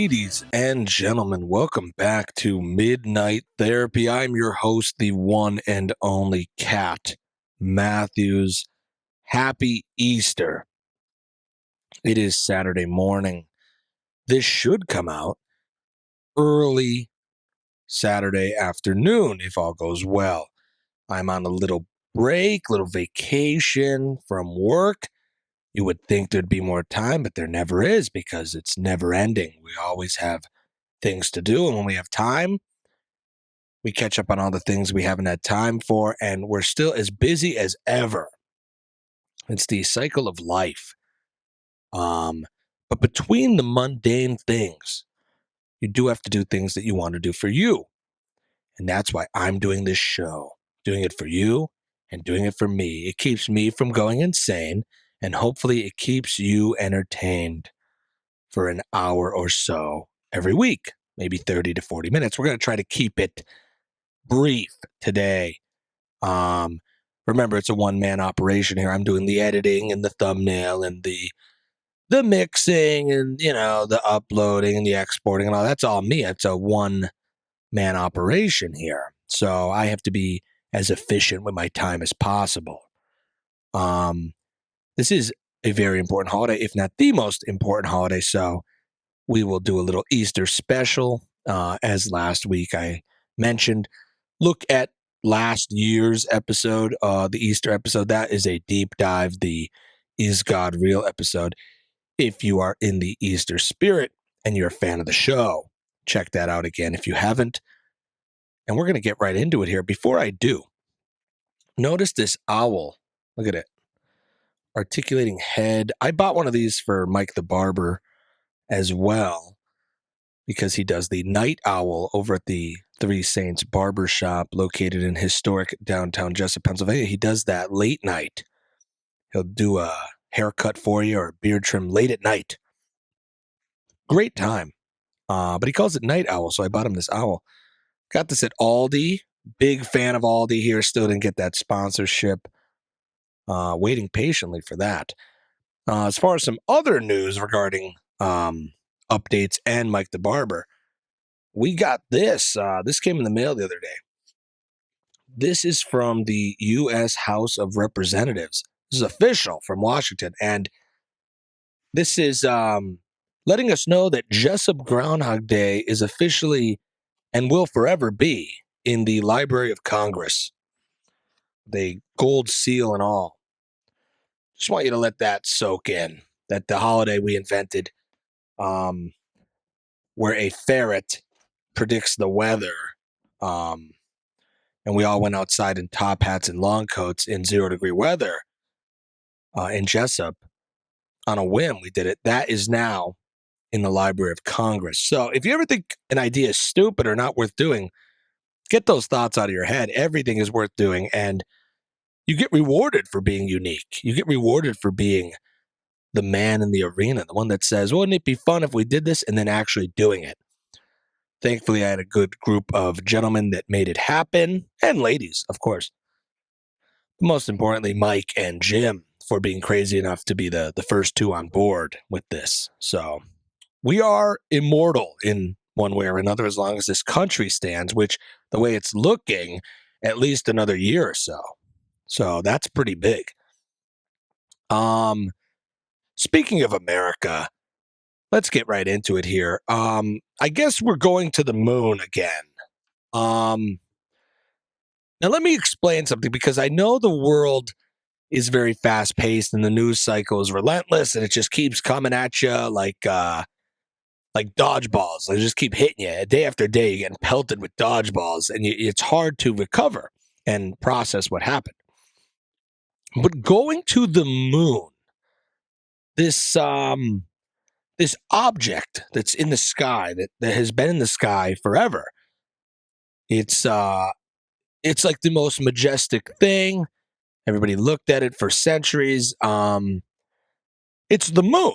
Ladies and gentlemen, welcome back to Midnight Therapy. I'm your host, the one and only Cat Matthews. Happy Easter. It is Saturday morning. This should come out early Saturday afternoon if all goes well. I'm on a little break, little vacation from work. You would think there'd be more time, but there never is because it's never ending. We always have things to do, and when we have time, we catch up on all the things we haven't had time for, and we're still as busy as ever. It's the cycle of life. But between the mundane things, you do have to do things that you want to do for you. And that's why I'm doing this show, doing it for you and doing it for me. It keeps me from going insane, and hopefully it keeps you entertained for an hour or so every week, maybe 30 to 40 minutes. We're going to try to keep it brief today. Remember, it's a one-man operation here. I'm doing the editing and the thumbnail and the mixing and, the uploading and the exporting and all. That's all me. It's a one-man operation here. So I have to be as efficient with my time as possible. This is a very important holiday, if not the most important holiday. So we will do a little Easter special. As last week I mentioned, look at last year's episode, the Easter episode. That is a deep dive, the Is God Real episode. If you are in the Easter spirit and you're a fan of the show, check that out again if you haven't. And we're going to get right into it here. Before I do, notice this owl. Look at it. Articulating head. I bought one of these for Mike the Barber as well, because he does the night owl over at the Three Saints Barber Shop located in historic downtown Jessup, Pennsylvania. He does that late night. He'll do a haircut for you or a beard trim late at night. Great time. But he calls it night owl, so I bought him this owl. Got this at Aldi. Big fan of Aldi here. Still didn't get that sponsorship. Waiting patiently for that. As far as some other news regarding updates and Mike the Barber, we got this. This came in the mail the other day. This is from the U.S. House of Representatives. This is official from Washington, and this is letting us know that Jessup Groundhog Day is officially and will forever be in the Library of Congress. The gold seal and all. Just want you to let that soak in, that the holiday we invented, where a ferret predicts the weather, and we all went outside in top hats and long coats in 0-degree weather in Jessup on a whim. We did it. That is now in the Library of Congress. So if you ever think an idea is stupid or not worth doing, get those thoughts out of your head. Everything is worth doing, and you get rewarded for being unique. You get rewarded for being the man in the arena, the one that says, wouldn't it be fun if we did this, and then actually doing it. Thankfully, I had a good group of gentlemen that made it happen, and ladies, of course. Most importantly, Mike and Jim, for being crazy enough to be the first two on board with this. So we are immortal in one way or another as long as this country stands, which, the way it's looking, at least another year or so. So that's pretty big. Speaking of America, let's get right into it here. I guess we're going to the moon again. Now let me explain something, because I know the world is very fast paced and the news cycle is relentless, and it just keeps coming at you like dodgeballs. They just keep hitting you day after day. You're getting pelted with dodgeballs, and it's hard to recover and process what happened. But going to the moon, this object that's in the sky, that has been in the sky forever, it's like the most majestic thing. Everybody looked at it for centuries. It's the moon,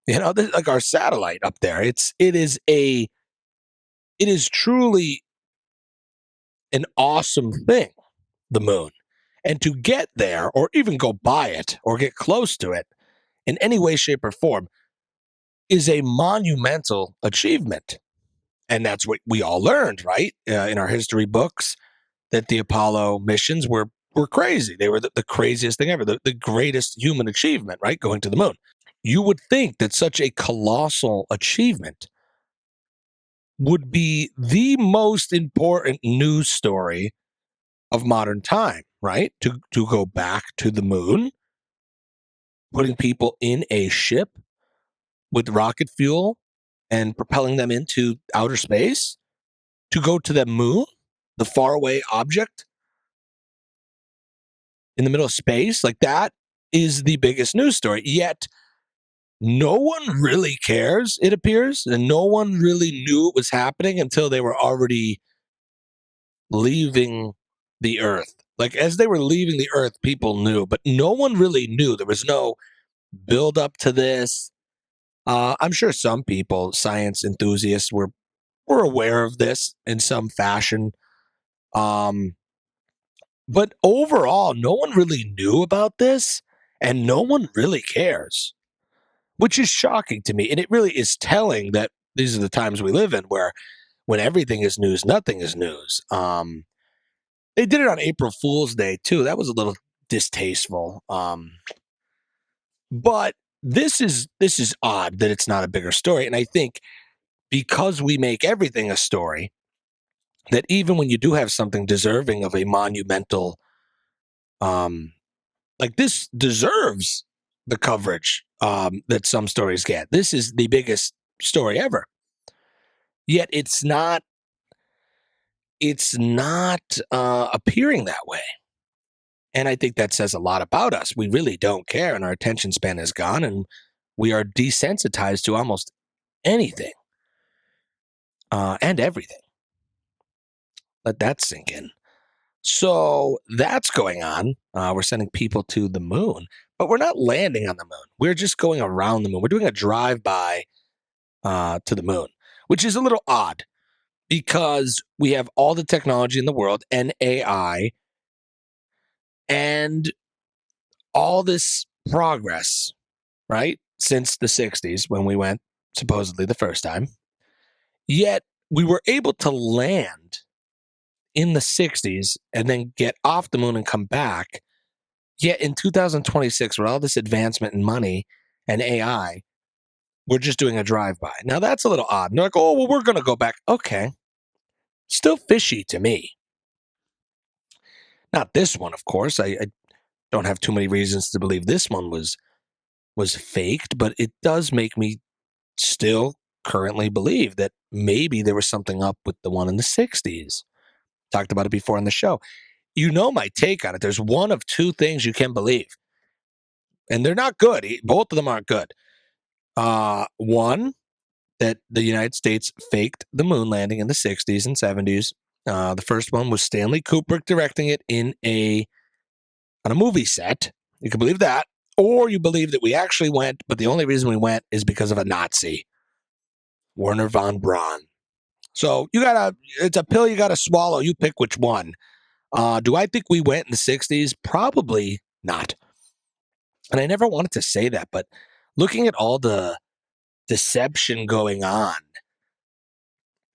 like our satellite up there. It is truly an awesome thing, the moon. And to get there, or even go by it, or get close to it in any way, shape, or form, is a monumental achievement. And that's what we all learned, right? In our history books, that the Apollo missions were crazy. They were the craziest thing ever, the greatest human achievement, right? Going to the moon. You would think that such a colossal achievement would be the most important news story of modern time, right? To go back to the moon, putting people in a ship with rocket fuel and propelling them into outer space, to go to the moon, the faraway object in the middle of space, like that is the biggest news story. Yet no one really cares, it appears, and no one really knew it was happening until they were already leaving the earth. Like as they were leaving the earth, people knew, but no one really knew. There was no build up to this. I'm sure some people, science enthusiasts, were aware of this in some fashion. Um, but overall, no one really knew about this, and no one really cares, which is shocking to me. And it really is telling that these are the times we live in, where when everything is news, nothing is news. They did it on April Fool's Day too. That was a little distasteful. But this is odd that it's not a bigger story. And I think because we make everything a story, that even when you do have something deserving of a monumental, um, like this deserves the coverage that some stories get. This is the biggest story ever. Yet it's not appearing that way. And I think that says a lot about us. We really don't care, and our attention span is gone, and we are desensitized to almost anything and everything. Let that sink in. So that's going on. We're sending people to the moon, but we're not landing on the moon. We're just going around the moon. We're doing a drive-by to the moon, which is a little odd because we have all the technology in the world and AI and all this progress, right? Since the 60s when we went supposedly the first time. Yet we were able to land in the 60s and then get off the moon and come back. Yet in 2026, with all this advancement in money and AI, we're just doing a drive-by. Now that's a little odd. And they're like, oh, well, we're going to go back. Okay. Still fishy to me. Not this one, of course. I don't have too many reasons to believe this one was faked, but it does make me still currently believe that maybe there was something up with the one in the 60s. Talked about it before on the show. You know my take on it. There's one of two things you can believe, and they're not good. Both of them aren't good. One, that the United States faked the moon landing in the 60s and 70s. The first one was Stanley Kubrick directing it on a movie set. You can believe that. Or you believe that we actually went, but the only reason we went is because of a Nazi, Werner von Braun. So it's a pill you gotta swallow. You pick which one. Do I think we went in the 60s? Probably not. And I never wanted to say that, but looking at all the deception going on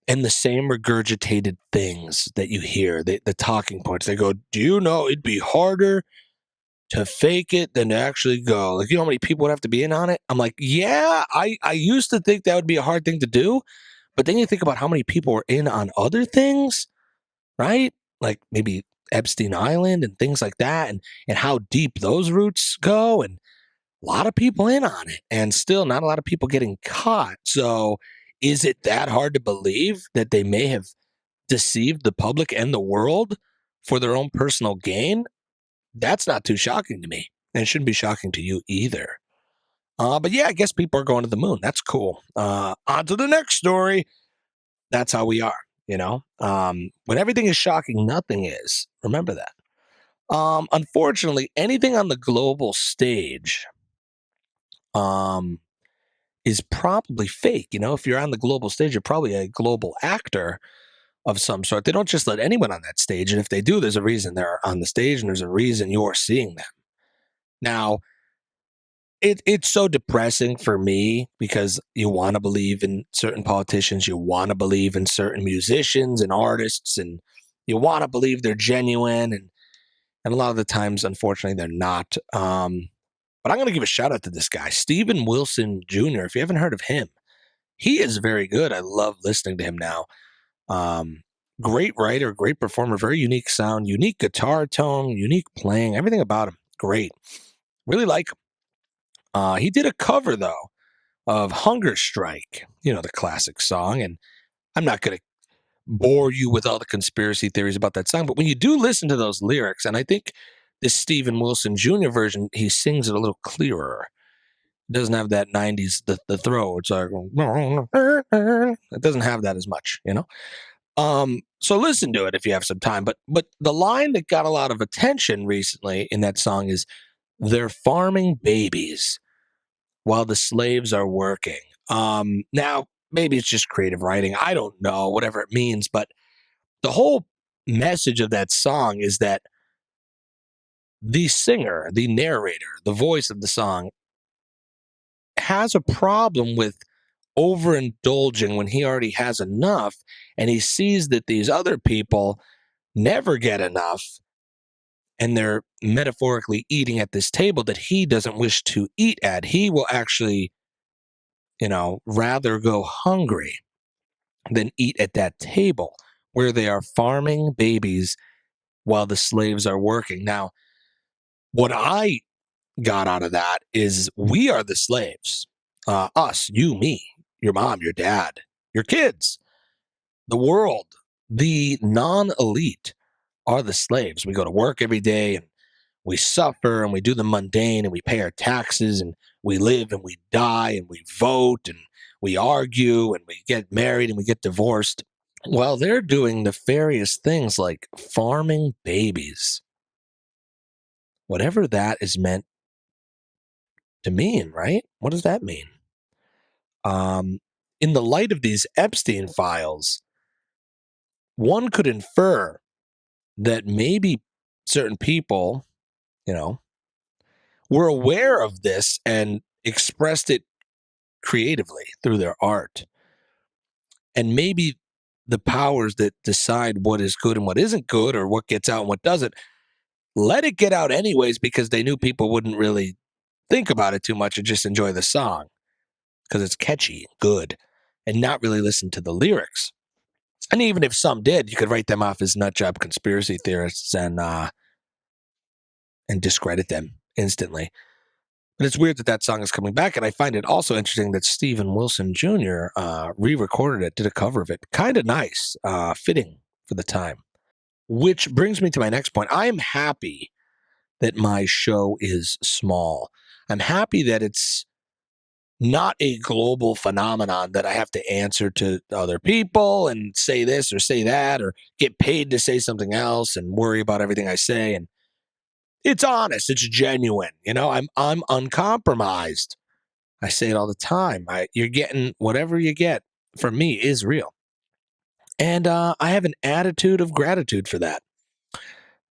and the same regurgitated things that you hear, the talking points, they go, do you know it'd be harder to fake it than to actually go? Like, you know how many people would have to be in on it? I'm like, yeah, I used to think that would be a hard thing to do. But then you think about how many people were in on other things, right? Like maybe Epstein Island and things like that, and how deep those roots go, and a lot of people in on it, and still not a lot of people getting caught. So is it that hard to believe that they may have deceived the public and the world for their own personal gain? That's not too shocking to me, and it shouldn't be shocking to you either. But yeah, I guess people are going to the moon. That's cool. On to the next story. That's how we are, you know? When everything is shocking, nothing is. Remember that. Unfortunately, anything on the global stage um, is probably fake. You know, if you're on the global stage, you're probably a global actor of some sort. They don't just let anyone on that stage. And if they do, there's a reason they're on the stage and there's a reason you're seeing them. Now, it's so depressing for me because you want to believe in certain politicians, you want to believe in certain musicians and artists, and you want to believe they're genuine, and a lot of the times, unfortunately, they're not. But I'm going to give a shout out to this guy, Steven Wilson Jr. If you haven't heard of him, he is very good. I love listening to him now. Great writer, great performer, very unique sound, unique guitar tone, unique playing, everything about him. Great. Really like him. He did a cover, though, of Hunger Strike, the classic song. And I'm not going to bore you with all the conspiracy theories about that song, but when you do listen to those lyrics, and I think this Steven Wilson Jr. version, he sings it a little clearer. It doesn't have that 90s, the throw. It's like, it doesn't have that as much, So listen to it if you have some time. But the line that got a lot of attention recently in that song is, "They're farming babies while the slaves are working." Now, maybe it's just creative writing. I don't know, whatever it means. But the whole message of that song is that the singer, the narrator, the voice of the song has a problem with overindulging when he already has enough, and he sees that these other people never get enough, and they're metaphorically eating at this table that he doesn't wish to eat at. He will actually, rather go hungry than eat at that table where they are farming babies while the slaves are working. Now, what I got out of that is we are the slaves. Us, you, me, your mom, your dad, your kids, the world, the non-elite are the slaves. We go to work every day and we suffer and we do the mundane and we pay our taxes and we live and we die and we vote and we argue and we get married and we get divorced. Well, they're doing nefarious things like farming babies. Whatever that is meant to mean, right? What does that mean? In the light of these Epstein files, one could infer that maybe certain people, were aware of this and expressed it creatively through their art. And maybe the powers that decide what is good and what isn't good, or what gets out and what doesn't, let it get out anyways because they knew people wouldn't really think about it too much and just enjoy the song because it's catchy, good, and not really listen to the lyrics. And even if some did, you could write them off as nutjob conspiracy theorists and discredit them instantly. But it's weird that that song is coming back, and I find it also interesting that Steven Wilson Jr. Re-recorded it, did a cover of it. Kind of nice, fitting for the time. Which brings me to my next point. I am happy that my show is small. I'm happy that it's not a global phenomenon that I have to answer to other people and say this or say that or get paid to say something else and worry about everything I say. And it's honest, it's genuine. I'm uncompromised. I say it all the time. You're getting whatever you get from me is real. And I have an attitude of gratitude for that.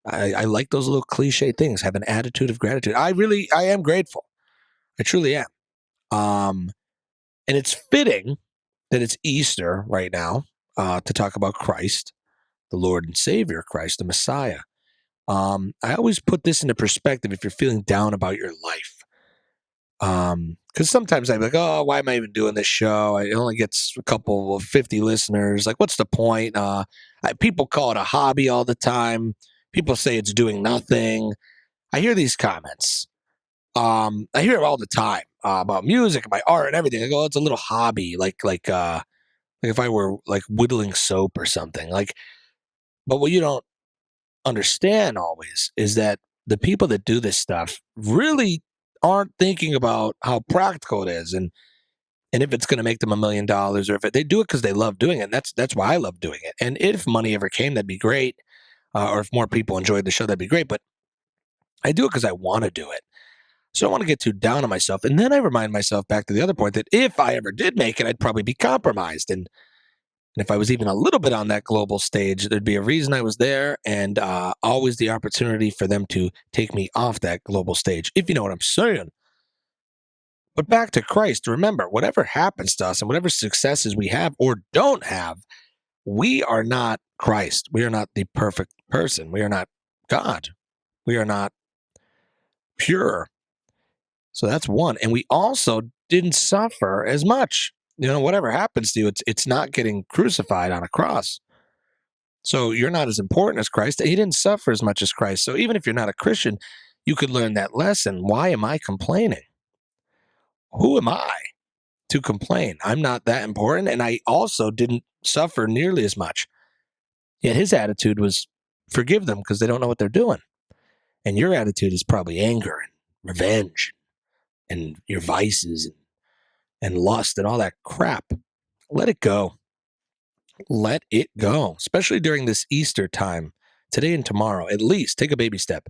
I like those little cliche things. Have an attitude of gratitude. I am grateful. I truly am. And it's fitting that it's Easter right now to talk about Christ, the Lord and Savior, Christ, the Messiah. I always put this into perspective if you're feeling down about your life. Because sometimes I'm like, oh, why am I even doing this show? It only gets a couple of 50 listeners. Like, what's the point? People call it a hobby all the time. People say it's doing nothing. I hear these comments. I hear it all the time about music and my art and everything. I go, it's a little hobby, like if I were like whittling soap or something. But what you don't understand always is that the people that do this stuff really aren't thinking about how practical it is and if it's going to make them $1 million or if they do it because they love doing it. And that's why I love doing it. And if money ever came, that'd be great. Or if more people enjoyed the show, that'd be great. But I do it because I want to do it. So I don't want to get too down on myself. And then I remind myself back to the other point that if I ever did make it, I'd probably be compromised. And if I was even a little bit on that global stage, there'd be a reason I was there and always the opportunity for them to take me off that global stage, if you know what I'm saying. But back to Christ, remember, whatever happens to us and whatever successes we have or don't have, we are not Christ. We are not the perfect person. We are not God. We are not pure. So that's one. And we also didn't suffer as much. Whatever happens to you, it's not getting crucified on a cross. So you're not as important as Christ. He didn't suffer as much as Christ. So even if you're not a Christian, you could learn that lesson. Why am I complaining? Who am I to complain? I'm not that important. And I also didn't suffer nearly as much. Yet his attitude was forgive them because they don't know what they're doing. And your attitude is probably anger and revenge and your vices and lust and all that crap. Let it go. Let it go, especially during this Easter time, today and tomorrow. At least take a baby step.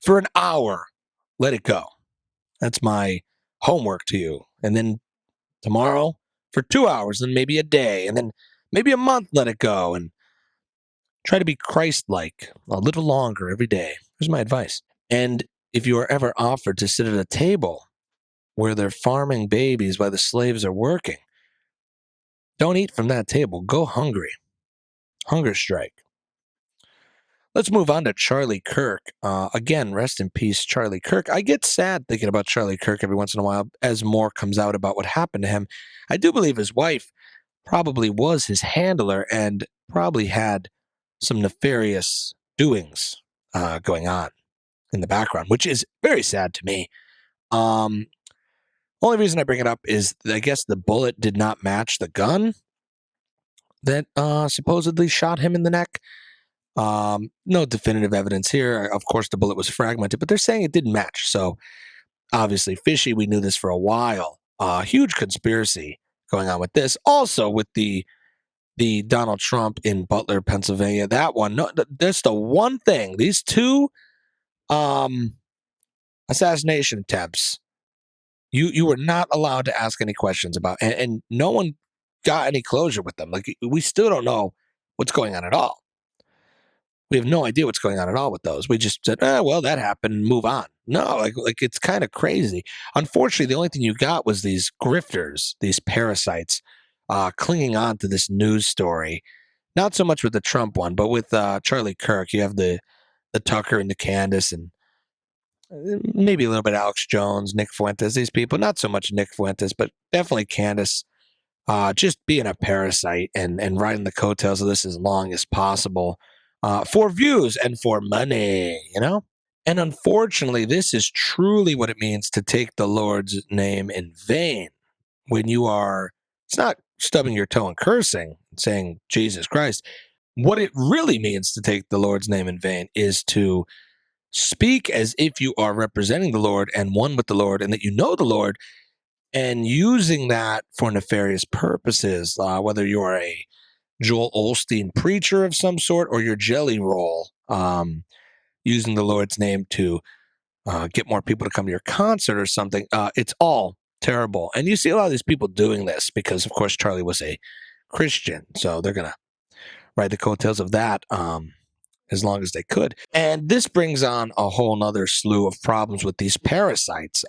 For an hour, let it go. That's my homework to you. And then tomorrow for 2 hours, and maybe a day, and then maybe a month, let it go. And try to be Christ-like a little longer every day. Here's my advice. And if you are ever offered to sit at a table where they're farming babies while the slaves are working, don't eat from that table. Go hungry. Hunger strike. Let's move on to Charlie Kirk. Again, rest in peace, Charlie Kirk. I get sad thinking about Charlie Kirk every once in a while as more comes out about what happened to him. I do believe his wife probably was his handler and probably had some nefarious doings going on in the background, which is very sad to me. Only reason I bring it up is I guess the bullet did not match the gun that supposedly shot him in the neck. No definitive evidence here. Of course, the bullet was fragmented, but they're saying it didn't match. So obviously fishy. We knew this for a while. Huge conspiracy going on with this. Also with the Donald Trump in Butler, Pennsylvania. That one. No, that's the one thing. These two assassination attempts. You were not allowed to ask any questions about, and no one got any closure with them. Like we still don't know what's going on at all. We have no idea what's going on at all with those. We just said, well, that happened, and move on. No, like it's kind of crazy. Unfortunately, the only thing you got was these grifters, these parasites, clinging on to this news story. Not so much with the Trump one, but with Charlie Kirk. You have the Tucker and the Candace, and maybe a little bit Alex Jones, Nick Fuentes. These people, not so much Nick Fuentes, but definitely Candace. Just being a parasite and riding the coattails of this as long as possible. For views and for money, And unfortunately, this is truly what it means to take the Lord's name in vain. When you are, it's not stubbing your toe and cursing, saying Jesus Christ. What it really means to take the Lord's name in vain is to speak as if you are representing the Lord and one with the Lord and that you know the Lord and using that for nefarious purposes, whether you're a Joel Osteen preacher of some sort or your jelly roll, using the Lord's name to get more people to come to your concert or something. It's all terrible. And you see a lot of these people doing this because, of course, Charlie was a Christian. So they're going to ride the coattails of that as long as they could. And this brings on a whole nother slew of problems with these parasites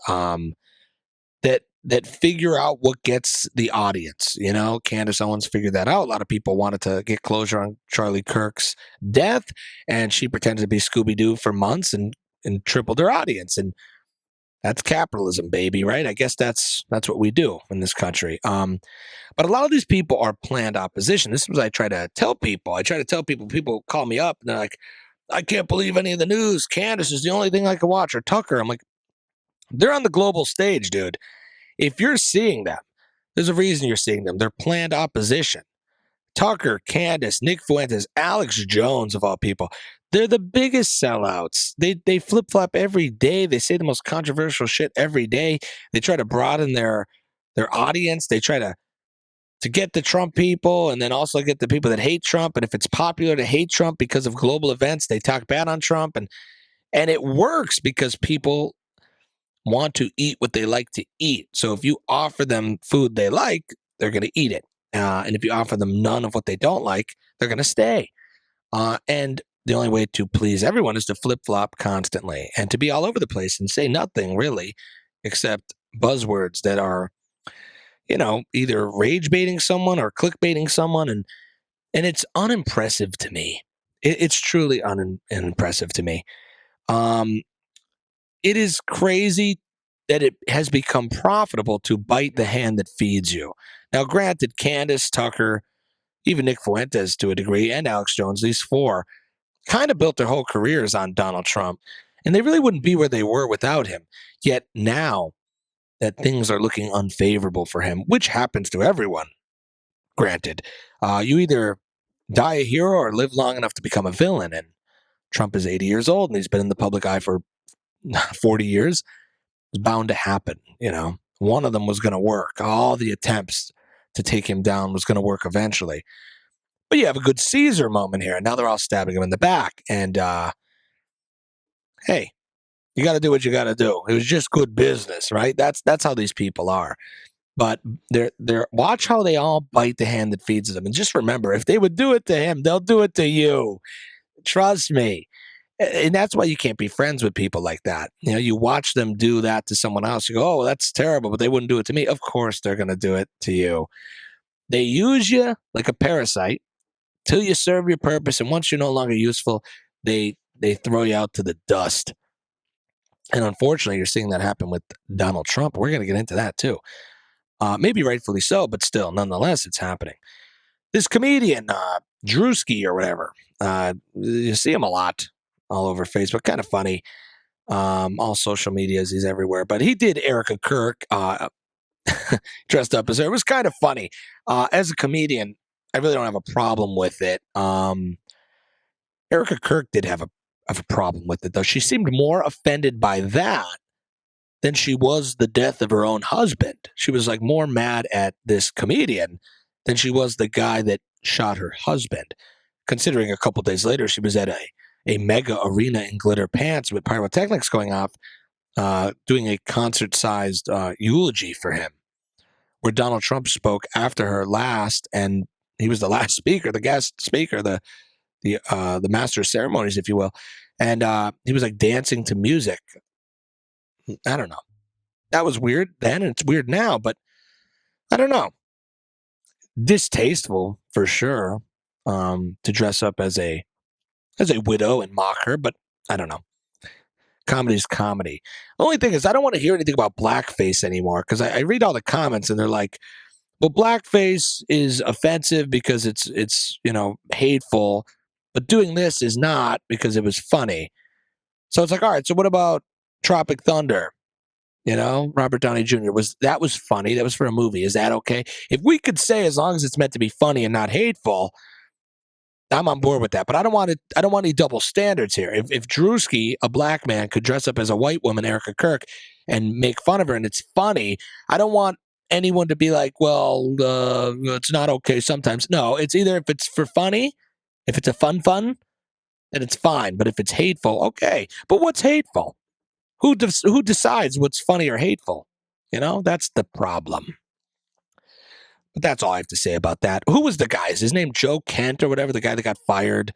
that figure out what gets the audience. Candace Owens figured that out. A lot of people wanted to get closure on Charlie Kirk's death, and she pretended to be Scooby-Doo for months and tripled her audience. And that's capitalism, baby, right? I guess that's what we do in this country. But a lot of these people are planned opposition. This is what I try to tell people. People call me up, and they're like, I can't believe any of the news. Candace is the only thing I can watch, or Tucker. I'm like, they're on the global stage, dude. If you're seeing them, there's a reason you're seeing them. They're planned opposition. Tucker, Candace, Nick Fuentes, Alex Jones, of all people. They're the biggest sellouts. They flip-flop every day. They say the most controversial shit every day. They try to broaden their audience. They try to get the Trump people and then also get the people that hate Trump. And if it's popular to hate Trump because of global events, they talk bad on Trump. And it works because people want to eat what they like to eat. So if you offer them food they like, they're going to eat it. And if you offer them none of what they don't like, they're going to stay. And the only way to please everyone is to flip-flop constantly and to be all over the place and say nothing really except buzzwords that are, either rage baiting someone or clickbaiting someone, and it's unimpressive to me. It's truly unimpressive to me. Um, it is crazy that it has become profitable to bite the hand that feeds you. Now, granted, Candace, Tucker, even Nick Fuentes to a degree, and Alex Jones, these four kind of built their whole careers on Donald Trump, and they really wouldn't be where they were without him. Yet now that things are looking unfavorable for him, which happens to everyone, granted, you either die a hero or live long enough to become a villain. And Trump is 80 years old and he's been in the public eye for 40 years. It's bound to happen. One of them was going to work. All the attempts to take him down was going to work eventually. But you have a good Caesar moment here. And now they're all stabbing him in the back. And hey, you got to do what you got to do. It was just good business, right? That's how these people are. But they're watch how they all bite the hand that feeds them. And just remember, if they would do it to him, they'll do it to you. Trust me. And that's why you can't be friends with people like that. You watch them do that to someone else. You go, oh, that's terrible, but they wouldn't do it to me. Of course, they're going to do it to you. They use you like a parasite till you serve your purpose. And once you're no longer useful, they throw you out to the dust. And unfortunately, you're seeing that happen with Donald Trump. We're going to get into that too. Maybe rightfully so, but still, nonetheless, it's happening. This comedian, Drewski or whatever, you see him a lot all over Facebook. Kind of funny. All social medias, he's everywhere. But he did Erika Kirk dressed up as her. It was kind of funny. As a comedian, I really don't have a problem with it. Erika Kirk did have a problem with it, though. She seemed more offended by that than she was the death of her own husband. She was like more mad at this comedian than she was the guy that shot her husband. Considering a couple days later, she was at a mega arena in glitter pants with pyrotechnics going off, doing a concert-sized eulogy for him, where Donald Trump spoke after her last, and he was the last speaker, the guest speaker, the master of ceremonies, if you will, and he was like dancing to music. I don't know. That was weird then, and it's weird now, but I don't know. Distasteful for sure, to dress up as a widow and mock her, but I don't know. Comedy's comedy. The only thing is, I don't want to hear anything about blackface anymore because I read all the comments and they're like, "Well, blackface is offensive because it's hateful, but doing this is not because it was funny." So it's like, all right, so what about Tropic Thunder? Robert Downey Jr. was funny. That was for a movie. Is that okay? If we could say as long as it's meant to be funny and not hateful, I'm on board with that. But I don't want it. I don't want any double standards here. If Drewski, a black man, could dress up as a white woman, Erika Kirk, and make fun of her, and it's funny, I don't want anyone to be like, well, it's not okay sometimes. No, it's either if it's for funny, if it's a fun, then it's fine. But if it's hateful, okay. But what's hateful? Who decides what's funny or hateful? That's the problem. But that's all I have to say about that. Who was the guy? Is his name Joe Kent or whatever? The guy that got fired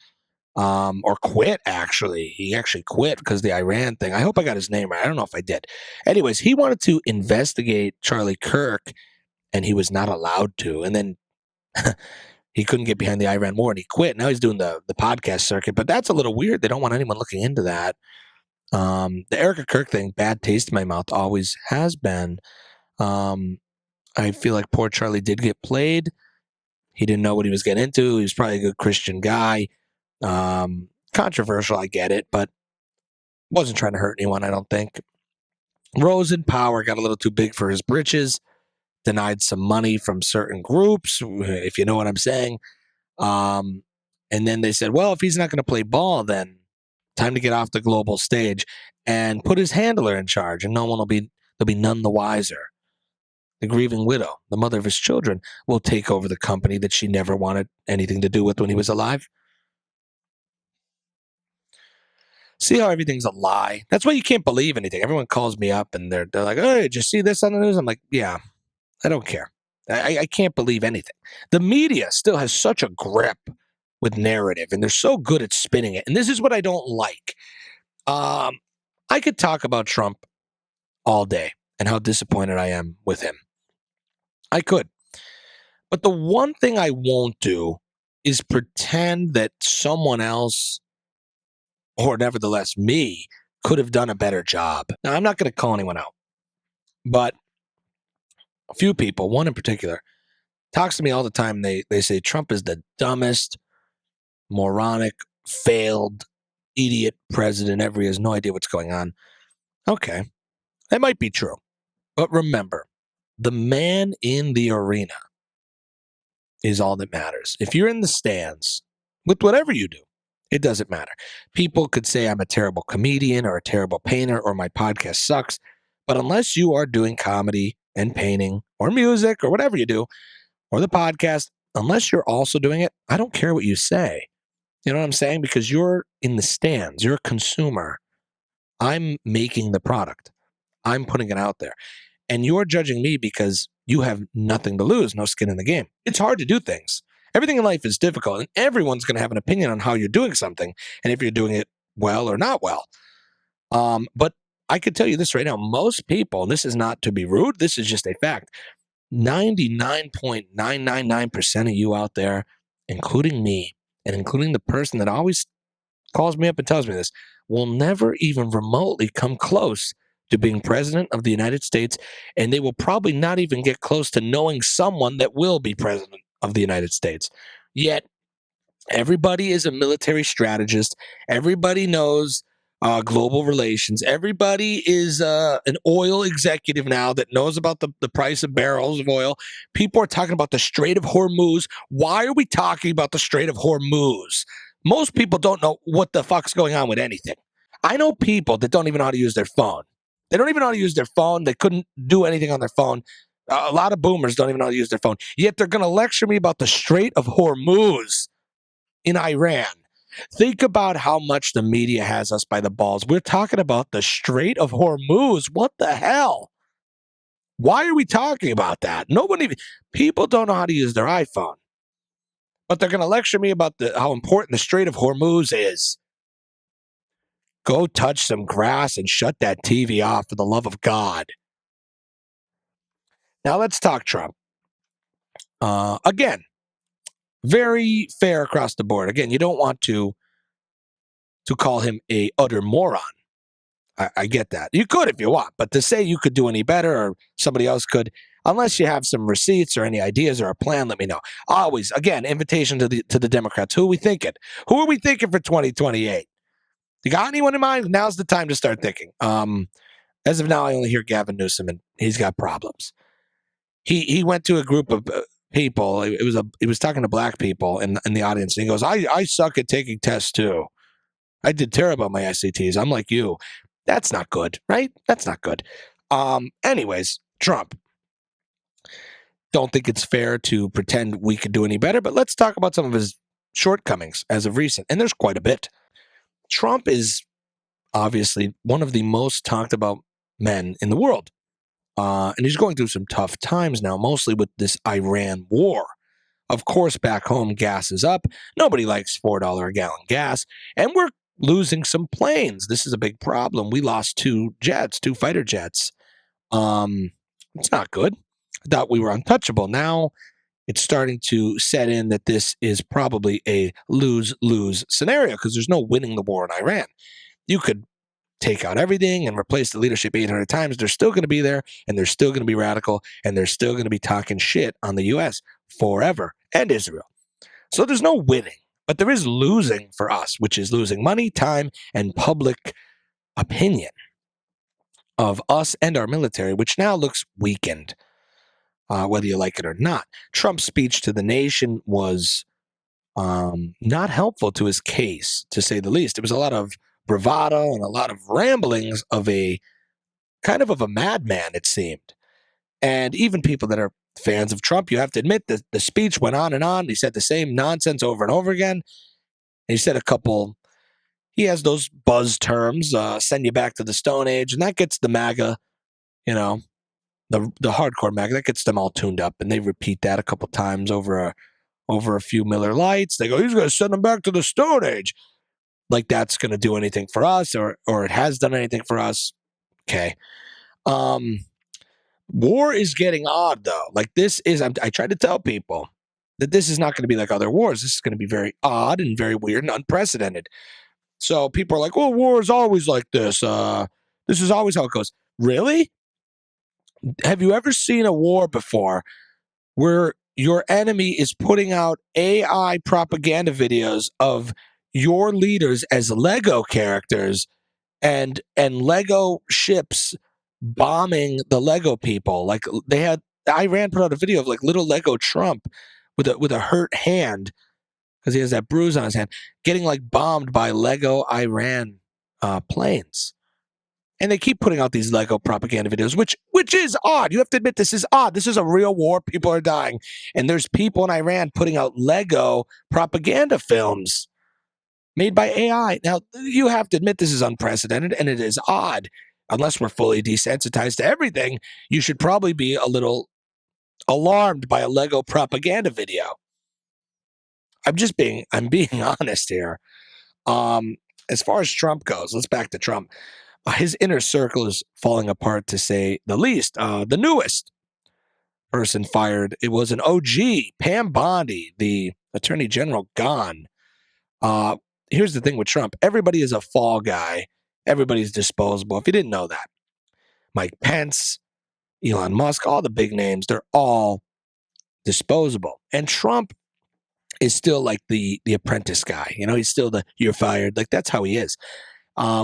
or quit, actually. He actually quit because of the Iran thing. I hope I got his name right. I don't know if I did. Anyways, he wanted to investigate Charlie Kirk, and he was not allowed to. And then he couldn't get behind the Iran war, and he quit. Now he's doing the podcast circuit. But that's a little weird. They don't want anyone looking into that. The Erika Kirk thing, bad taste in my mouth, always has been. I feel like poor Charlie did get played. He didn't know what he was getting into. He was probably a good Christian guy. Controversial, I get it, but wasn't trying to hurt anyone, I don't think. Rose in power got a little too big for his britches, denied some money from certain groups, if you know what I'm saying. And then they said, well, if he's not going to play ball, then time to get off the global stage and put his handler in charge, and no one there'll be none the wiser. The grieving widow, the mother of his children, will take over the company that she never wanted anything to do with when he was alive. See how everything's a lie? That's why you can't believe anything. Everyone calls me up and they're like, "Hey, did you see this on the news?" I'm like, "Yeah, I don't care. I can't believe anything." The media still has such a grip with narrative, and they're so good at spinning it. And this is what I don't like. I could talk about Trump all day. and how disappointed I am with him. I could. But the one thing I won't do is pretend that someone else, or nevertheless me, could have done a better job. Now, I'm not going to call anyone out, but a few people, one in particular, talks to me all the time. They say Trump is the dumbest, moronic, failed, idiot president ever. He has no idea what's going on. Okay, that might be true. But remember, the man in the arena is all that matters. If you're in the stands with whatever you do, it doesn't matter. People could say I'm a terrible comedian or a terrible painter or my podcast sucks. But unless you are doing comedy and painting or music or whatever you do, or the podcast, unless you're also doing it, I don't care what you say. You know what I'm saying? Because you're in the stands, you're a consumer. I'm making the product, I'm putting it out there. And you're judging me because you have nothing to lose, no skin in the game. It's hard to do things. Everything in life is difficult, and everyone's going to have an opinion on how you're doing something and if you're doing it well or not well. But I could tell you this right now, most people, and this is not to be rude, this is just a fact, 99.999% of you out there, including me, and including the person that always calls me up and tells me this, will never even remotely come close to being president of the United States, and they will probably not even get close to knowing someone that will be president of the United States. Yet, everybody is a military strategist. Everybody knows global relations. Everybody is an oil executive now that knows about the price of barrels of oil. People are talking about the Strait of Hormuz. Why are we talking about the Strait of Hormuz? Most people don't know what the fuck's going on with anything. I know people that don't even know how to use their phone. They don't even know how to use their phone. They couldn't do anything on their phone. A lot of boomers don't even know how to use their phone. Yet they're going to lecture me about the Strait of Hormuz in Iran. Think about how much the media has us by the balls. We're talking about the Strait of Hormuz. What the hell? Why are we talking about that? People don't know how to use their iPhone. But they're going to lecture me about how important the Strait of Hormuz is. Go touch some grass and shut that TV off for the love of God. Now let's talk Trump. Again, very fair across the board. Again, you don't want to call him a utter moron. I get that. You could if you want, but to say you could do any better or somebody else could, unless you have some receipts or any ideas or a plan, let me know. Always, again, invitation to the Democrats. Who are we thinking? Who are we thinking for 2028? You got anyone in mind? Now's the time to start thinking. As of now, I only hear Gavin Newsom, and he's got problems. He went to a group of people. He was talking to black people in the audience, and he goes, "I suck at taking tests too. I did terrible on my SATs. I'm like you." That's not good, right? That's not good. Anyways, Trump. Don't think it's fair to pretend we could do any better, but let's talk about some of his shortcomings as of recent, and there's quite a bit. Trump is obviously one of the most talked about men in the world. And he's going through some tough times now, mostly with this Iran war. Of course, back home, gas is up. Nobody likes $4 a gallon gas. And we're losing some planes. This is a big problem. We lost two fighter jets. It's not good. I thought we were untouchable. Now it's starting to set in that this is probably a lose-lose scenario because there's no winning the war in Iran. You could take out everything and replace the leadership 800 times. They're still going to be there, and they're still going to be radical, and they're still going to be talking shit on the U.S. forever and Israel. So there's no winning, but there is losing for us, which is losing money, time, and public opinion of us and our military, which now looks weakened, whether you like it or not. Trump's speech to the nation was not helpful to his case, to say the least. It was a lot of bravado and a lot of ramblings of a kind of a madman, it seemed. And even people that are fans of Trump, you have to admit that the speech went on and on. He said the same nonsense over and over again. And he said he has those buzz terms, send you back to the Stone Age, and that gets the MAGA, the hardcore MAGA, that gets them all tuned up, and they repeat that a couple times over a few Miller Lights. They go, he's going to send them back to the Stone Age. Like that's going to do anything for us, or it has done anything for us. Okay. War is getting odd, though. Like, this is, I tried to tell people that this is not going to be like other wars. This is going to be very odd and very weird and unprecedented. So people are like, well, war is always like this. This is always how it goes. Really? Have you ever seen a war before where your enemy is putting out AI propaganda videos of your leaders as Lego characters and Lego ships bombing the Lego people? Like, they had Iran put out a video of like little Lego Trump with a hurt hand because he has that bruise on his hand, getting like bombed by Lego Iran planes. And they keep putting out these Lego propaganda videos, which is odd. You have to admit, this is odd. This is a real war. People are dying, and there's people in Iran putting out Lego propaganda films made by AI. Now, you have to admit this is unprecedented, and it is odd. Unless we're fully desensitized to everything, you should probably be a little alarmed by a Lego propaganda video. I'm being honest here. As far as Trump goes, let's back to Trump. His inner circle is falling apart, to say the least. The newest person fired, it was an OG, Pam Bondi, the attorney general, gone. Here's the thing with Trump. Everybody is a fall guy. Everybody's disposable. If you didn't know that, Mike Pence, Elon Musk, all the big names, they're all disposable. And Trump is still like the apprentice guy. You know, he's still the you're fired. Like, that's how he is.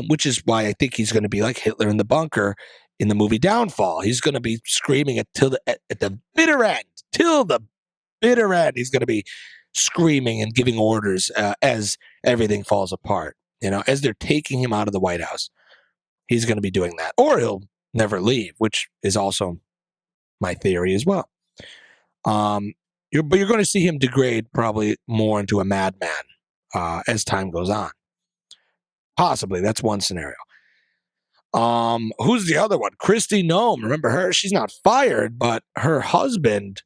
Which is why I think he's going to be like Hitler in the bunker in the movie Downfall. He's going to be screaming at the bitter end, till the bitter end. He's going to be screaming and giving orders as everything falls apart. You know, as they're taking him out of the White House, he's going to be doing that, or he'll never leave, which is also my theory as well. But you're going to see him degrade probably more into a madman as time goes on. Possibly, that's one scenario. Who's the other one? Kristi Noem. Remember her? She's not fired, but her husband.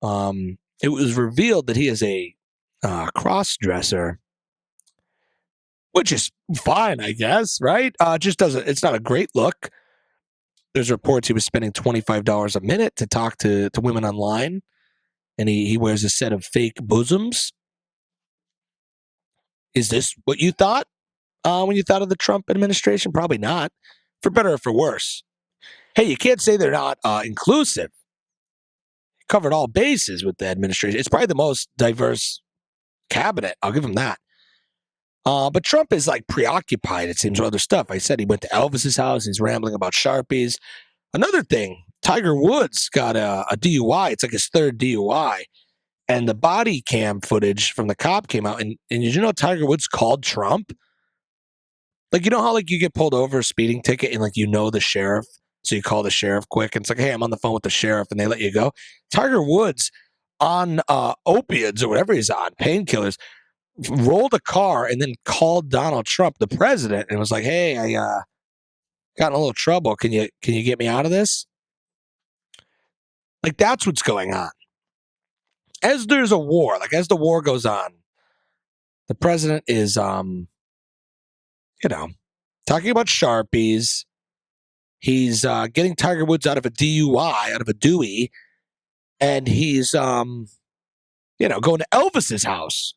It was revealed that he is a cross-dresser, which is fine, I guess, right? Just doesn't. It's not a great look. There's reports he was spending $25 a minute to talk to women online, and he wears a set of fake bosoms. Is this what you thought when you thought of the Trump administration? Probably not. For better or for worse. Hey, you can't say they're not inclusive. Covered all bases with the administration. It's probably the most diverse cabinet. I'll give him that. But Trump is like preoccupied, it seems, with other stuff. I said he went to Elvis's house. He's rambling about Sharpies. Another thing, Tiger Woods got a DUI. It's like his third DUI. And the body cam footage from the cop came out. And did you know Tiger Woods called Trump? Like, you know how like you get pulled over a speeding ticket and like you know the sheriff, so you call the sheriff quick and it's like, hey, I'm on the phone with the sheriff, and they let you go. Tiger Woods on opiates or whatever he's on, painkillers, rolled a car and then called Donald Trump, the president, and was like, hey, I got in a little trouble. Can you get me out of this? Like, that's what's going on. As there's a war, like as the war goes on, the president is talking about Sharpies. He's getting Tiger Woods out of a DUI, out of a Dewey, and he's going to Elvis's house,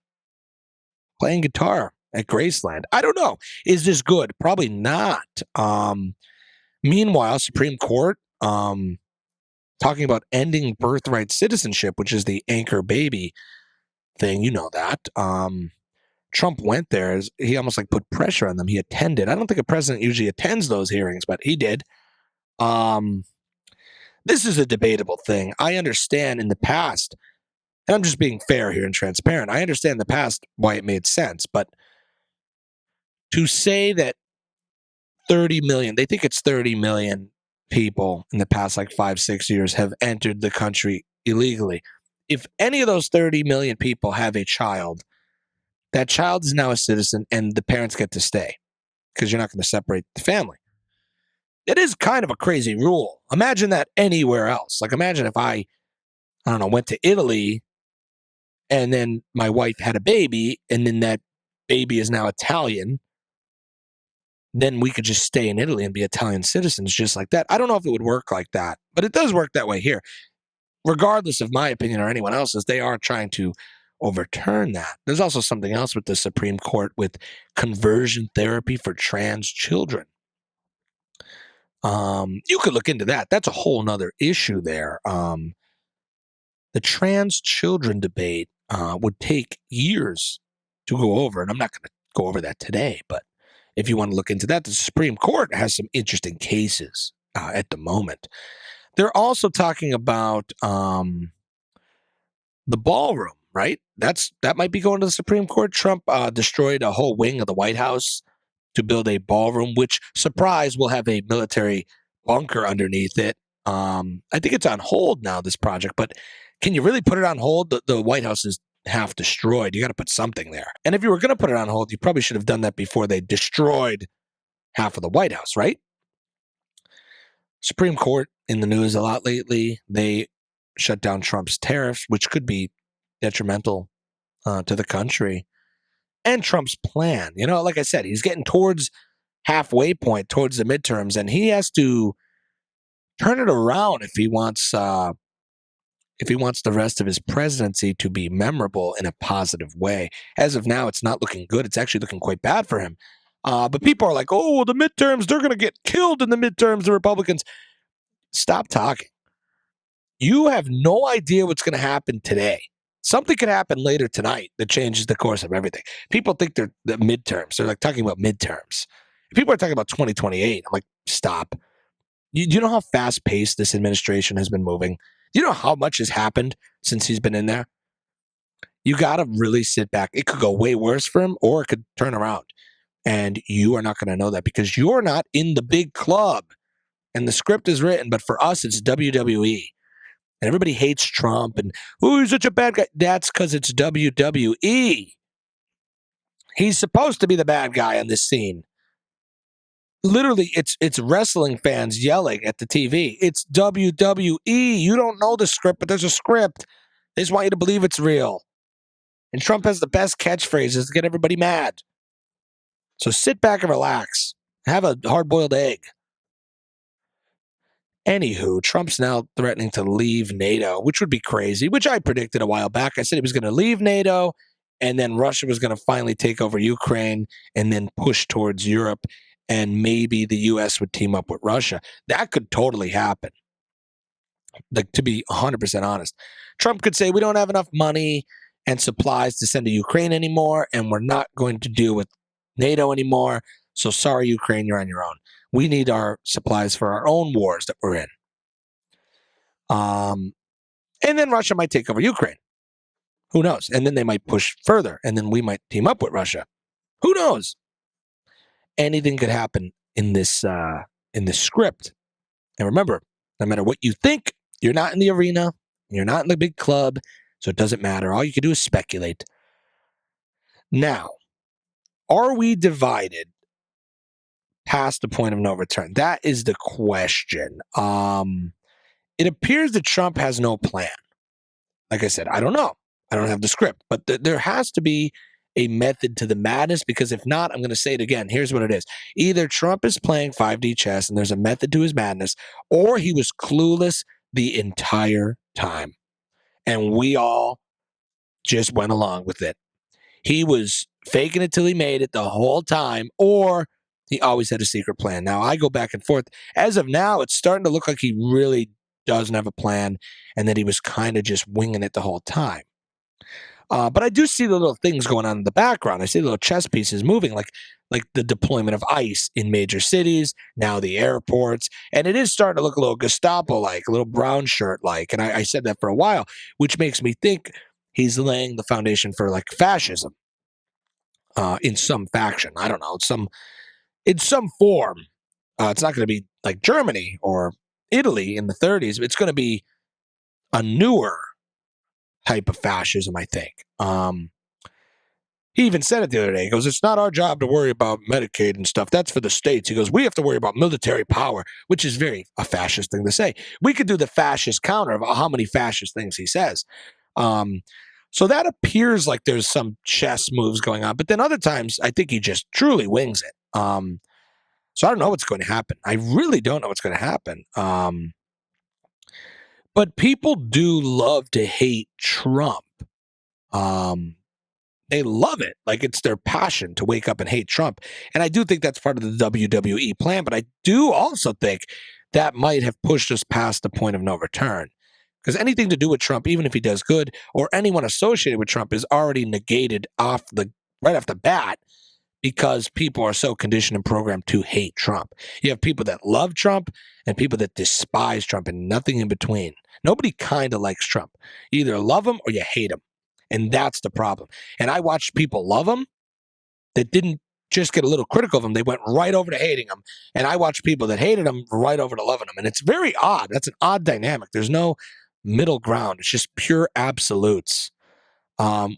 playing guitar at Graceland. I don't know. Is this good? Probably not. Meanwhile, Supreme Court talking about ending birthright citizenship, which is the anchor baby thing. You know that. Trump went there. He almost like put pressure on them. He attended. I don't think a president usually attends those hearings, but he did. This is a debatable thing. I understand in the past, and I'm just being fair here and transparent. I understand in the past why it made sense, but to say that 30 million, they think it's 30 million people in the past like 5-6 years have entered the country illegally. If any of those 30 million people have a child, that child is now a citizen and the parents get to stay because you're not going to separate the family. It is kind of a crazy rule. Imagine that anywhere else. Like, imagine if I don't know, went to Italy and then my wife had a baby and then that baby is now Italian. then we could just stay in Italy and be Italian citizens just like that. I don't know if it would work like that, but it does work that way here. Regardless of my opinion or anyone else's, they are trying to overturn that. There's also something else with the Supreme Court with conversion therapy for trans children. You could look into that. That's a whole nother issue there. The trans children debate would take years to go over, and I'm not going to go over that today, but if you want to look into that, the Supreme Court has some interesting cases at the moment. They're also talking about the ballroom, right? That might be going to the Supreme Court. Trump destroyed a whole wing of the White House to build a ballroom, which, surprise, will have a military bunker underneath it. I think it's on hold now, this project, but can you really put it on hold? The White House is half destroyed. You got to put something there. And if you were going to put it on hold, you probably should have done that before they destroyed half of the White House, right? Supreme Court in the news a lot lately. They shut down Trump's tariffs, which could be detrimental to the country. And Trump's plan. You know, like I said, he's getting towards halfway point, towards the midterms, and he has to turn it around if he wants the rest of his presidency to be memorable in a positive way. As of now, it's not looking good. It's actually looking quite bad for him. But people are like, oh, the midterms, they're going to get killed in the midterms, the Republicans. Stop talking. You have no idea what's going to happen today. Something could happen later tonight that changes the course of everything. People think they're the midterms. They're like talking about midterms. People are talking about 2028. I'm like, stop. Do you know how fast paced this administration has been moving? Do you know how much has happened since he's been in there? You got to really sit back. It could go way worse for him or it could turn around. And you are not going to know that because you're not in the big club. And the script is written, but for us, it's WWE. And everybody hates Trump and, oh, he's such a bad guy. That's because it's WWE. He's supposed to be the bad guy on this scene. Literally, it's wrestling fans yelling at the TV. It's WWE. You don't know the script, but there's a script. They just want you to believe it's real. And Trump has the best catchphrases to get everybody mad. So sit back and relax. Have a hard-boiled egg. Anywho, Trump's now threatening to leave NATO, which would be crazy, which I predicted a while back. I said he was going to leave NATO, and then Russia was going to finally take over Ukraine and then push towards Europe, and maybe the U.S. would team up with Russia. That could totally happen. Like, to be 100% honest, Trump could say, we don't have enough money and supplies to send to Ukraine anymore, and we're not going to deal with NATO anymore. So sorry, Ukraine, you're on your own. We need our supplies for our own wars that we're in. And then Russia might take over Ukraine. Who knows? And then they might push further, and then we might team up with Russia. Who knows? Anything could happen in this script. And remember, no matter what you think, you're not in the arena, you're not in the big club, so it doesn't matter. All you can do is speculate. Now, are we divided past the point of no return? That is the question. It appears that Trump has no plan. Like I said, I don't know. I don't have the script, but there has to be a method to the madness, because if not, I'm going to say it again. Here's what it is. Either Trump is playing 5D chess and there's a method to his madness, or he was clueless the entire time. And we all just went along with it. He was faking it till he made it the whole time, or he always had a secret plan. Now, I go back and forth. As of now, it's starting to look like he really doesn't have a plan and that he was kind of just winging it the whole time. But I do see the little things going on in the background. I see the little chess pieces moving, like the deployment of ICE in major cities, now the airports, and it is starting to look a little Gestapo-like, a little brown shirt-like. And I said that for a while, which makes me think he's laying the foundation for like fascism in some faction. I don't know, in some form. It's not going to be like Germany or Italy in the 30s. It's going to be a newer type of fascism, I think. He even said it the other day. He goes, it's not our job to worry about Medicaid and stuff. That's for the states. He goes, we have to worry about military power, which is very a fascist thing to say. We could do the fascist counter of how many fascist things he says. So that appears like there's some chess moves going on. But then other times, I think he just truly wings it. So I don't know what's going to happen. I really don't know what's going to happen. But people do love to hate Trump. They love it. Like, it's their passion to wake up and hate Trump. And I do think that's part of the WWE plan, but I do also think that might have pushed us past the point of no return. Because anything to do with Trump, even if he does good, or anyone associated with Trump, is already negated right off the bat, because people are so conditioned and programmed to hate Trump. You have people that love Trump and people that despise Trump, and nothing in between. Nobody kind of likes Trump. You either love him or you hate him. And that's the problem. And I watched people love him that didn't just get a little critical of him. They went right over to hating him. And I watched people that hated him right over to loving him. And it's very odd. That's an odd dynamic. There's no middle ground. It's just pure absolutes,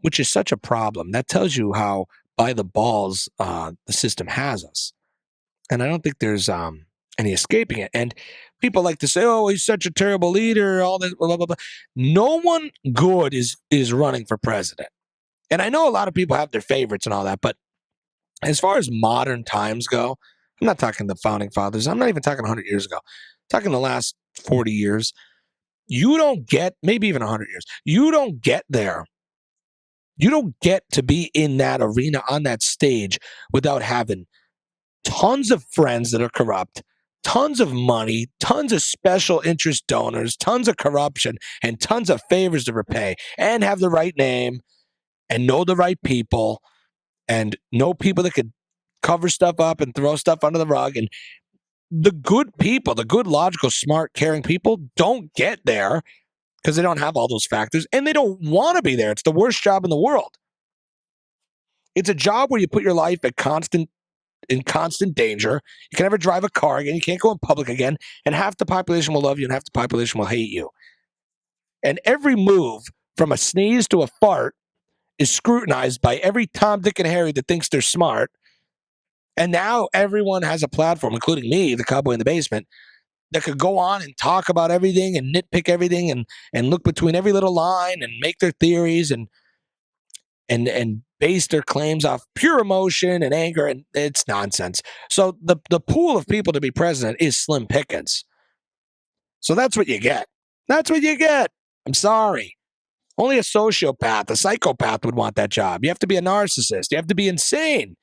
which is such a problem. That tells you how by the balls the system has us. And I don't think there's any escaping it. And people like to say, "Oh, he's such a terrible leader," all this, blah, blah, blah. No one good is running for president. And I know a lot of people have their favorites and all that, but as far as modern times go, I'm not talking the founding fathers. I'm not even talking 100 years ago. I'm talking the last 40 years. You don't get, maybe even 100 years, you don't get there. You don't get to be in that arena on that stage without having tons of friends that are corrupt, tons of money, tons of special interest donors, tons of corruption, and tons of favors to repay, and have the right name and know the right people and know people that could cover stuff up and throw stuff under the rug. And the good people, the good, logical, smart, caring people don't get there because they don't have all those factors and they don't want to be there. It's the worst job in the world. It's a job where you put your life in constant danger. You can never drive a car again. You can't go in public again. And half the population will love you and half the population will hate you. And every move from a sneeze to a fart is scrutinized by every Tom, Dick, and Harry that thinks they're smart. And now everyone has a platform, including me, the cowboy in the basement, that could go on and talk about everything and nitpick everything and look between every little line and make their theories and base their claims off pure emotion and anger, and it's nonsense. So the pool of people to be president is slim pickings. So that's what you get. That's what you get. I'm sorry. Only a sociopath, a psychopath would want that job. You have to be a narcissist. You have to be insane.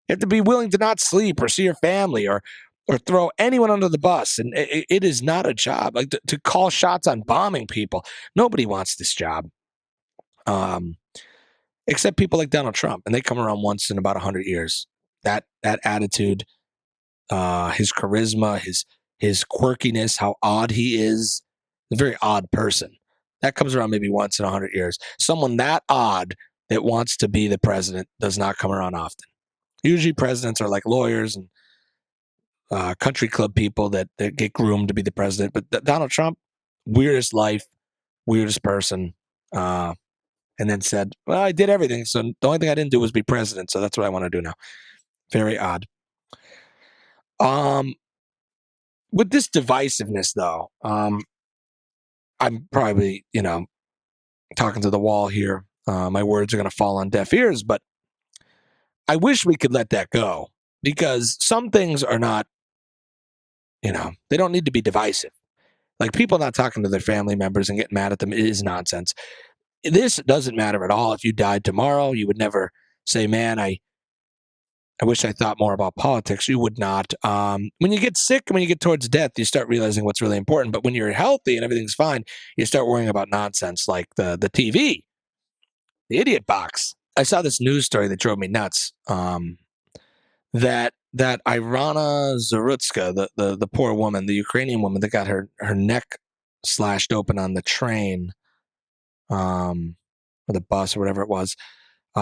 You have to be willing to not sleep or see your family or throw anyone under the bus. And it is not a job. Like to call shots on bombing people. Nobody wants this job. Except people like Donald Trump, and they come around once in about 100 years. That attitude, his charisma, his quirkiness, how odd he is, a very odd person. That comes around maybe once in 100 years. Someone that odd that wants to be the president does not come around often. Usually presidents are like lawyers and country club people that get groomed to be the president. But Donald Trump, weirdest life, weirdest person. And then said, "Well, I did everything. So the only thing I didn't do was be president. So that's what I want to do now." Very odd. With this divisiveness, though, I'm probably, talking to the wall here. My words are going to fall on deaf ears, but I wish we could let that go because some things are not, they don't need to be divisive. Like people not talking to their family members and getting mad at them is nonsense. This doesn't matter at all. If you died tomorrow, you would never say, "Man, I wish I thought more about politics." You would not. When you get sick and when you get towards death, you start realizing what's really important. But when you're healthy and everything's fine, you start worrying about nonsense like the TV, the idiot box. I saw this news story that drove me nuts. That Irina Zarutska, the poor woman, the Ukrainian woman that got her neck slashed open on the train, or the bus or whatever it was,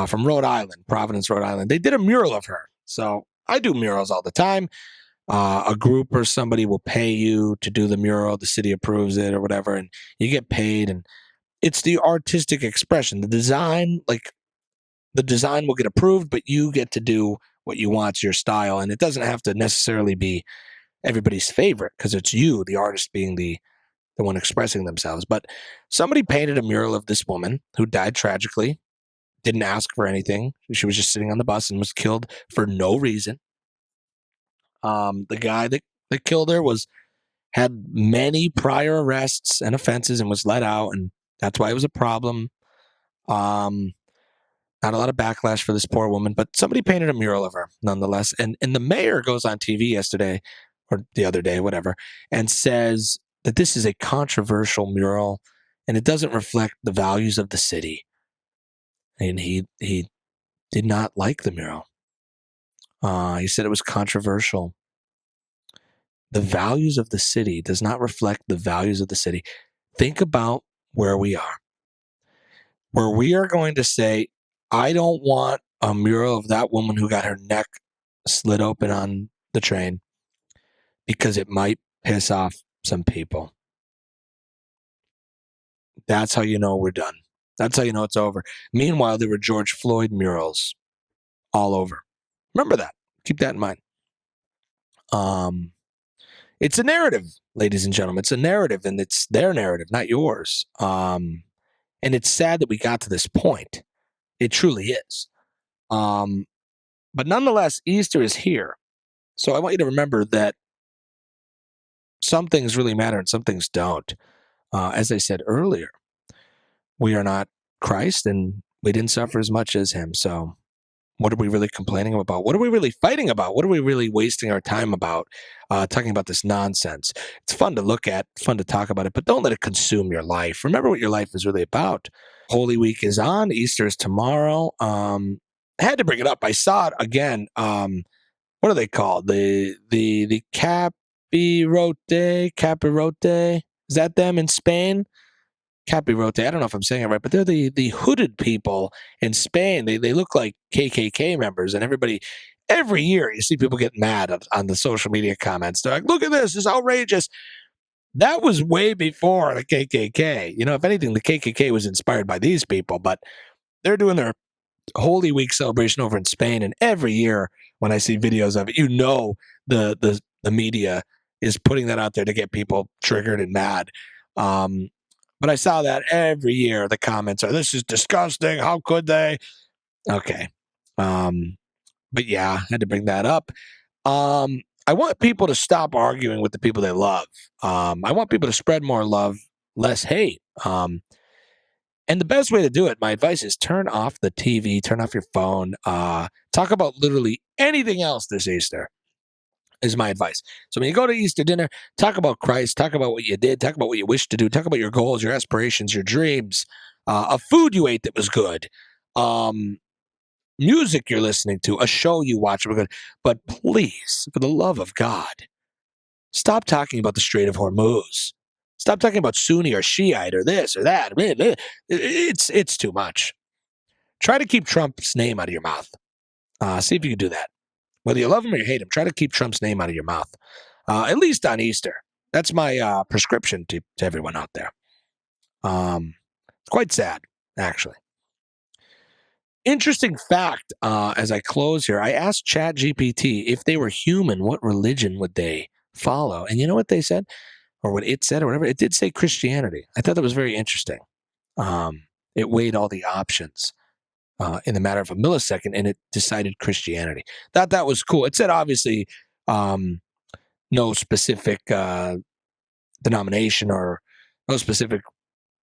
from Rhode Island, Providence, Rhode Island. They did a mural of her. So I do murals all the time. A group or somebody will pay you to do the mural. The city approves it or whatever, and you get paid. And it's the artistic expression. The design will get approved, but you get to do what you want. It's your style. And it doesn't have to necessarily be everybody's favorite because it's you, the artist, being the one expressing themselves. But somebody painted a mural of this woman who died tragically, didn't ask for anything. She was just sitting on the bus and was killed for no reason. The guy that killed her had many prior arrests and offenses and was let out, and that's why it was a problem. Not a lot of backlash for this poor woman, but somebody painted a mural of her nonetheless. And the mayor goes on TV yesterday or the other day, whatever, and says that this is a controversial mural and it doesn't reflect the values of the city. And he did not like the mural. He said it was controversial. The values of the city does not reflect the values of the city. Think about where we are. Where we are going to say, I don't want a mural of that woman who got her neck slit open on the train because it might piss off some people. That's how you know we're done. That's how you know it's over. Meanwhile, there were George Floyd murals all over. Remember that. Keep that in mind. It's a narrative, ladies and gentlemen. It's a narrative, and it's their narrative, not yours. And it's sad that we got to this point. It truly is. But nonetheless, Easter is here. So I want you to remember that some things really matter and some things don't. As I said earlier, we are not Christ and we didn't suffer as much as him. So what are we really complaining about? What are we really fighting about? What are we really wasting our time about talking about this nonsense? It's fun to look at, fun to talk about it, but don't let it consume your life. Remember what your life is really about. Holy Week is on. Easter is tomorrow. I had to bring it up. I saw it again. What are they called? The Capirote. Is that them in Spain? Capirote. I don't know if I'm saying it right, but they're the hooded people in Spain. They look like KKK members, and every year you see people get mad on the social media comments. They're like, "Look at this! It's outrageous." That was way before the KKK. You know, if anything, the KKK was inspired by these people, but they're doing their Holy Week celebration over in Spain, and every year when I see videos of it, you know the media is putting that out there to get people triggered and mad. But I saw that every year. The comments are, "This is disgusting. How could they?" Okay, but yeah, I had to bring that up. I want people to stop arguing with the people they love. I want people to spread more love, less hate. And the best way to do it, my advice is turn off the TV, turn off your phone, talk about literally anything else this Easter, is my advice. So when you go to Easter dinner, talk about Christ, talk about what you did, talk about what you wish to do, talk about your goals, your aspirations, your dreams, a food you ate that was good, music you're listening to, a show you watch. But please, for the love of God, stop talking about the Strait of Hormuz. Stop talking about Sunni or Shiite or this or that. It's too much. Try to keep Trump's name out of your mouth. See if you can do that. Whether you love him or you hate him, try to keep Trump's name out of your mouth. At least on Easter. That's my prescription to everyone out there. It's quite sad, actually. Interesting fact, as I close here, I asked ChatGPT if they were human, what religion would they follow? And you know what they said? Or what it said or whatever? It did say Christianity. I thought that was very interesting. It weighed all the options in the matter of a millisecond, and it decided Christianity. Thought that was cool. It said, obviously, no specific denomination or no specific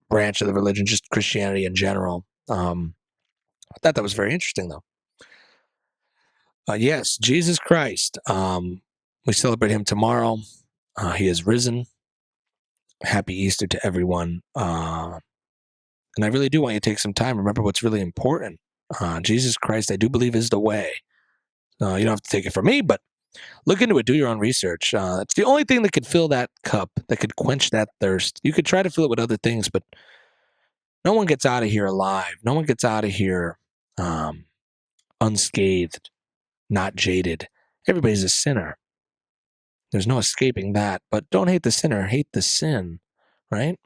branch of the religion, just Christianity in general. I thought that was very interesting, though. Yes, Jesus Christ. We celebrate him tomorrow. He has risen. Happy Easter to everyone. And I really do want you to take some time. Remember what's really important. Jesus Christ, I do believe, is the way. You don't have to take it from me, but look into it. Do your own research. It's the only thing that could fill that cup, that could quench that thirst. You could try to fill it with other things, but no one gets out of here alive. No one gets out of here unscathed, not jaded. Everybody's a sinner. There's no escaping that. But don't hate the sinner, hate the sin, right?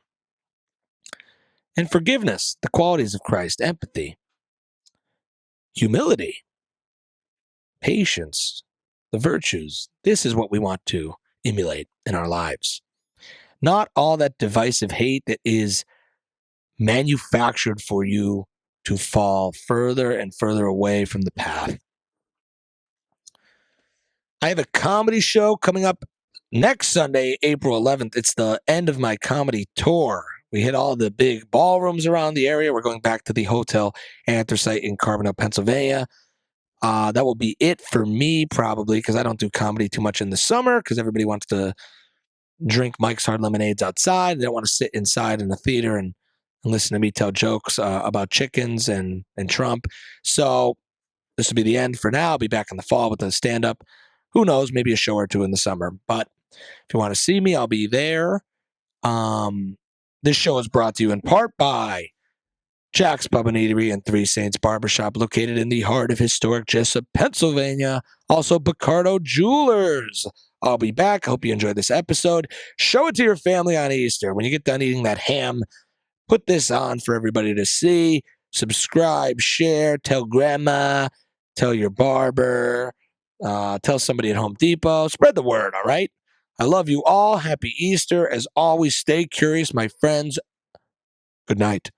And forgiveness, the qualities of Christ, empathy, humility, patience, the virtues. This is what we want to emulate in our lives. Not all that divisive hate that is manufactured for you to fall further and further away from the path. I have a comedy show coming up next Sunday, April 11th. It's the end of my comedy tour. We hit all the big ballrooms around the area. We're going back to the Hotel Anthracite in Carbondale, Pennsylvania. That will be it for me, probably, because I don't do comedy too much in the summer because everybody wants to drink Mike's Hard Lemonades outside. They don't want to sit inside in the theater and listen to me tell jokes about chickens and Trump. So this will be the end for now. I'll be back in the fall with the stand-up. Who knows, maybe a show or two in the summer. But if you want to see me, I'll be there. This show is brought to you in part by Jack's Pub and Eatery and Three Saints Barbershop, located in the heart of historic Jessup, Pennsylvania. Also, Picardo Jewelers. I'll be back. I hope you enjoyed this episode. Show it to your family on Easter. When you get done eating that ham, put this on for everybody to see. Subscribe, share, tell grandma, tell your barber, tell somebody at Home Depot. Spread the word, all right? I love you all. Happy Easter. As always, stay curious, my friends. Good night.